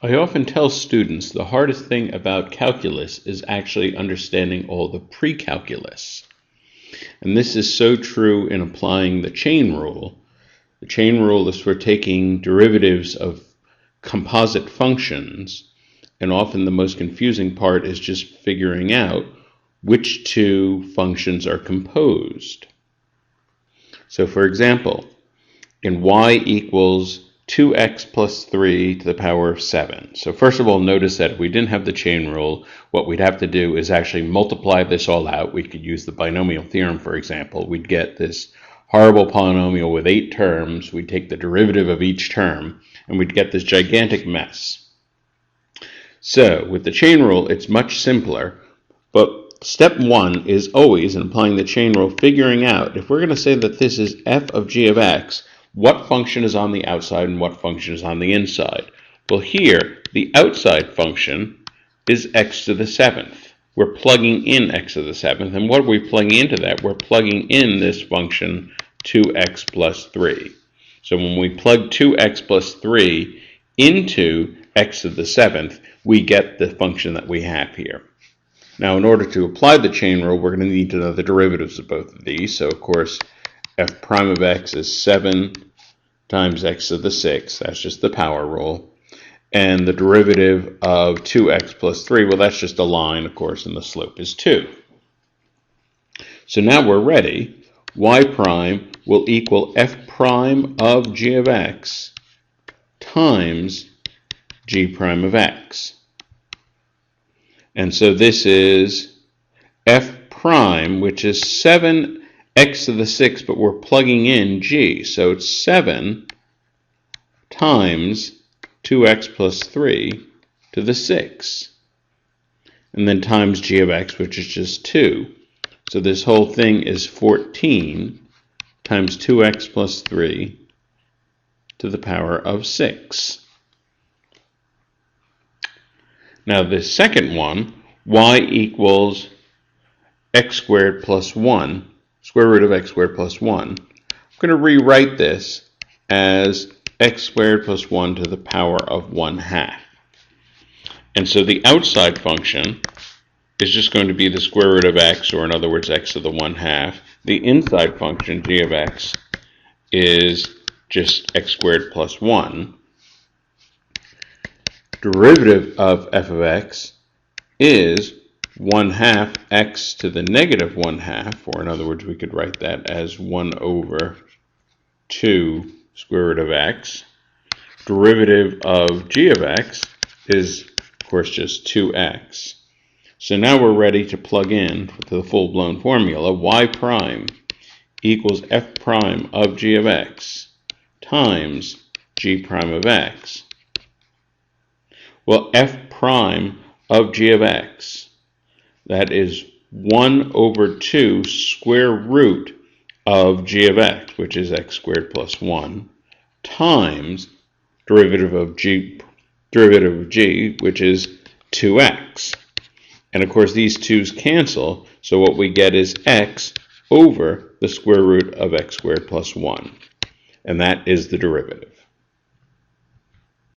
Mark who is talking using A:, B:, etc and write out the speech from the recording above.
A: I often tell students the hardest thing about calculus is actually understanding all the pre-calculus. And this is so true in applying the chain rule. The chain rule is for taking derivatives of composite functions, and often the most confusing part is just figuring out which two functions are composed. So for example, in y equals 2x plus 3 to the power of 7. So first of all, notice that if we didn't have the chain rule, what we'd have to do is actually multiply this all out. We could use the binomial theorem, for example. We'd get this horrible polynomial with 8 terms. We'd take the derivative of each term, and we'd get this gigantic mess. So with the chain rule, it's much simpler, but step one is always, in applying the chain rule, figuring out if we're going to say that this is f of g of x, what function is on the outside and what function is on the inside. Well, here, the outside function is x to the 7th. We're plugging in x to the 7th, and what are we plugging into that? We're plugging in this function 2x plus 3. So when we plug 2x plus 3 into x to the 7th, we get the function that we have here. Now, in order to apply the chain rule, we're going to need to know the derivatives of both of these. So, of course, f prime of x is 7 times x to the 6th. That's just the power rule. And the derivative of 2x plus 3, well, that's just a line, of course, and the slope is 2. So now we're ready. Y prime will equal f prime of g of x times g prime of x. And so this is f prime, which is 7x to the 6th, but we're plugging in g. So it's 7 times 2x plus 3 to the 6th. And then times g of x, which is just 2. So this whole thing is 14 times 2x plus 3 to the power of 6. Now the second one, y equals x squared plus 1, square root of x squared plus 1. I'm going to rewrite this as x squared plus 1 to the power of 1/2. And so the outside function is just going to be the square root of x, or in other words, x to the 1/2. The inside function, g of x, is just x squared plus 1. Derivative of f of x is 1/2 x to the negative 1/2, or in other words, we could write that as 1 over 2 square root of x. Derivative of g of x is, of course, just 2x. So now we're ready to plug in to the full-blown formula. Y prime equals f prime of g of x times g prime of x. Well, f prime of g of x, that is 1 over 2 square root of g of x, which is x squared plus 1, times derivative of g, which is 2x. And of course, these 2's cancel, so what we get is x over the square root of x squared plus 1. And that is the derivative.